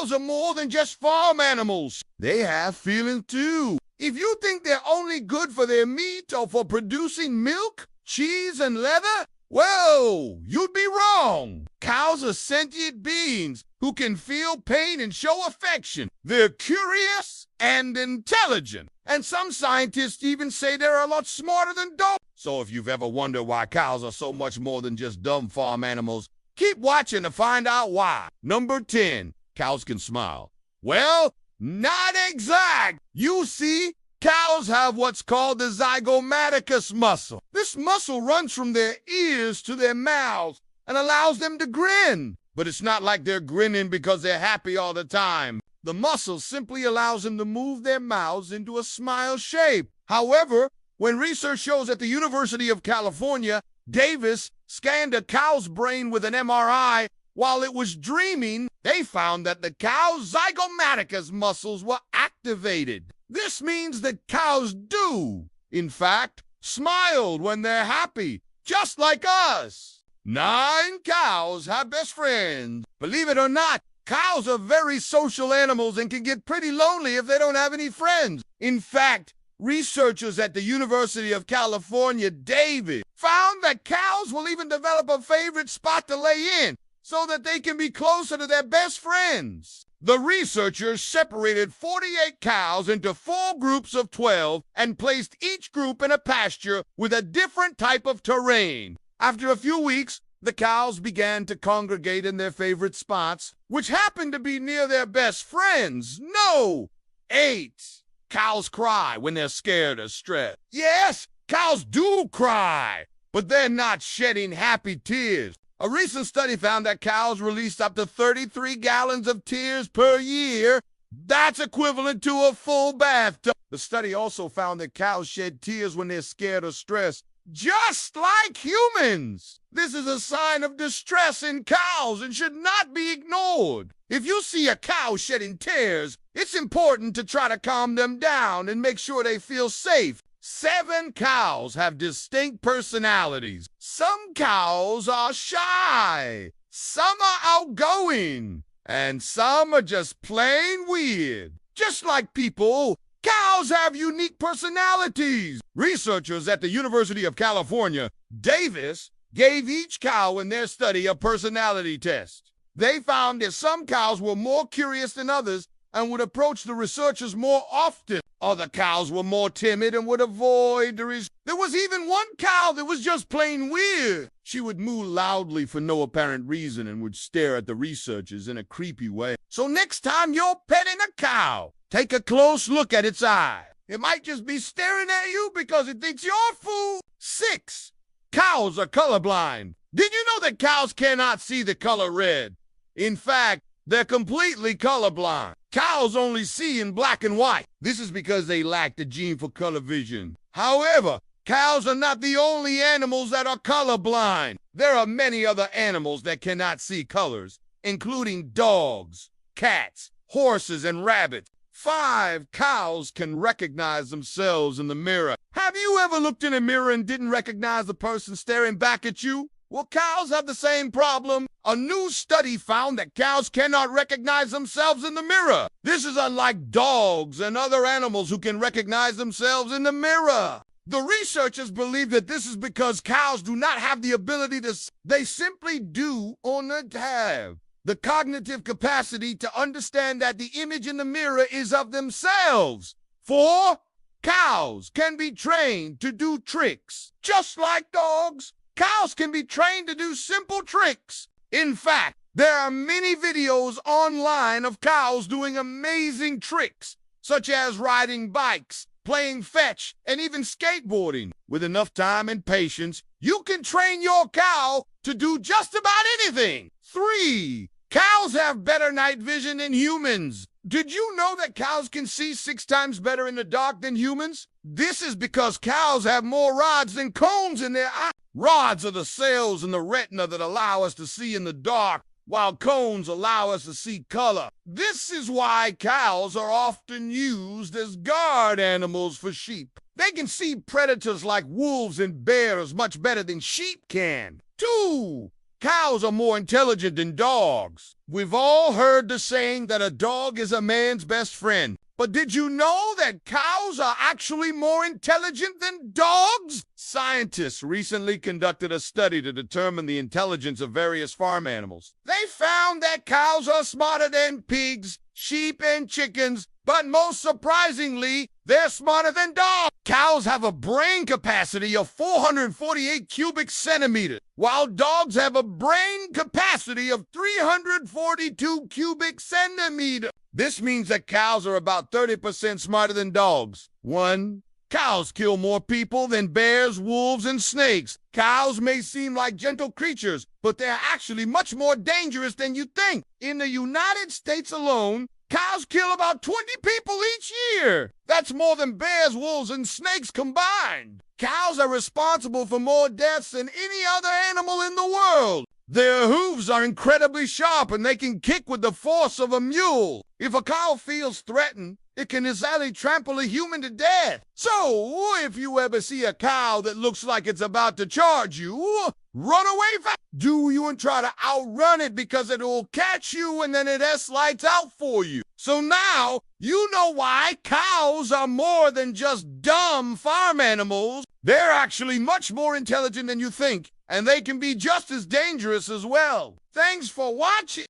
Cows are more than just farm animals. They have feelings too. If you think they're only good for their meat or for producing milk, cheese, and leather, well, you'd be wrong. Cows are sentient beings who can feel pain and show affection. They're curious and intelligent. And some scientists even say they're a lot smarter than dogs. So if you've ever wondered why cows are so much more than just dumb farm animals, keep watching to find out why. Number 10, cows can smile. Well, not exact. You see, cows have what's called the zygomaticus muscle. This muscle runs from their ears to their mouths and allows them to grin. But it's not like they're grinning because they're happy all the time. The muscle simply allows them to move their mouths into a smile shape. However, when research shows at the University of California, Davis scanned a cow's brain with an MRI while it was dreaming, they found that the cow's zygomaticus muscles were activated. This means that cows do, in fact, smile when they're happy, just like us. 9 cows have best friends. Believe it or not, cows are very social animals and can get pretty lonely if they don't have any friends. In fact, researchers at the University of California, Davis, found that cows will even develop a favorite spot to lay in so that they can be closer to their best friends. The researchers separated 48 cows into 4 groups of 12 and placed each group in a pasture with a different type of terrain. After a few weeks, the cows began to congregate in their favorite spots, which happened to be near their best friends. No! 8. Cows cry when they're scared or stressed. Yes, cows do cry, but they're not shedding happy tears. A recent study found that cows released up to 33 gallons of tears per year. That's equivalent to a full bathtub. The study also found that cows shed tears when they're scared or stressed, just like humans. This is a sign of distress in cows and should not be ignored. If you see a cow shedding tears, it's important to try to calm them down and make sure they feel safe. 7 cows have distinct personalities. Some cows are shy, some are outgoing, and some are just plain weird. Just like people, cows have unique personalities. Researchers at the University of California, Davis, gave each cow in their study a personality test. They found that some cows were more curious than others and would approach the researchers more often. Other cows were more timid and would avoid the research. There was even one cow that was just plain weird. She would moo loudly for no apparent reason and would stare at the researchers in a creepy way. So next time you're petting a cow, take a close look at its eye. It might just be staring at you because it thinks you're food. 6. Cows are colorblind. Did you know that cows cannot see the color red? In fact, they're completely colorblind. Cows only see in black and white. This is because they lack the gene for color vision. However, cows are not the only animals that are colorblind. There are many other animals that cannot see colors, including dogs, cats, horses, and rabbits. 5. Cows can recognize themselves in the mirror. Have you ever looked in a mirror and didn't recognize the person staring back at you? Well, cows have the same problem. A new study found that cows cannot recognize themselves in the mirror. This is unlike dogs and other animals who can recognize themselves in the mirror. The researchers believe that this is because cows do not have the ability to, they simply do or not have the cognitive capacity to understand that the image in the mirror is of themselves. 4. Cows can be trained to do tricks. Just like dogs, cows can be trained to do simple tricks. In fact, there are many videos online of cows doing amazing tricks, such as riding bikes, playing fetch, and even skateboarding. With enough time and patience, you can train your cow to do just about anything. 3. Cows have better night vision than humans. Did you know that cows can see 6 times better in the dark than humans? This is because cows have more rods than cones in their eyes. Rods are the cells in the retina that allow us to see in the dark, while cones allow us to see color. This is why cows are often used as guard animals for sheep. They can see predators like wolves and bears much better than sheep can. 2. Cows are more intelligent than dogs. We've all heard the saying that a dog is a man's best friend. But did you know that cows are actually more intelligent than dogs? Scientists recently conducted a study to determine the intelligence of various farm animals. They found that cows are smarter than pigs, sheep, and chickens, but most surprisingly, they're smarter than dogs. Cows have a brain capacity of 448 cubic centimeters, while dogs have a brain capacity of 342 cubic centimeters. This means that cows are about 30% smarter than dogs. 1. Cows kill more people than bears, wolves, and snakes. Cows may seem like gentle creatures, but they're actually much more dangerous than you think. In the United States alone, cows kill about 20 people each year. That's more than bears, wolves, and snakes combined. Cows are responsible for more deaths than any other animal in the world. Their hooves are incredibly sharp and they can kick with the force of a mule. If a cow feels threatened, it can easily trample a human to death. So, if you ever see a cow that looks like it's about to charge you, run away fast. Do you and try to outrun it because it will catch you and then it S-lights out for you. So now, you know why cows are more than just dumb farm animals. They're actually much more intelligent than you think, and they can be just as dangerous as well. Thanks for watching.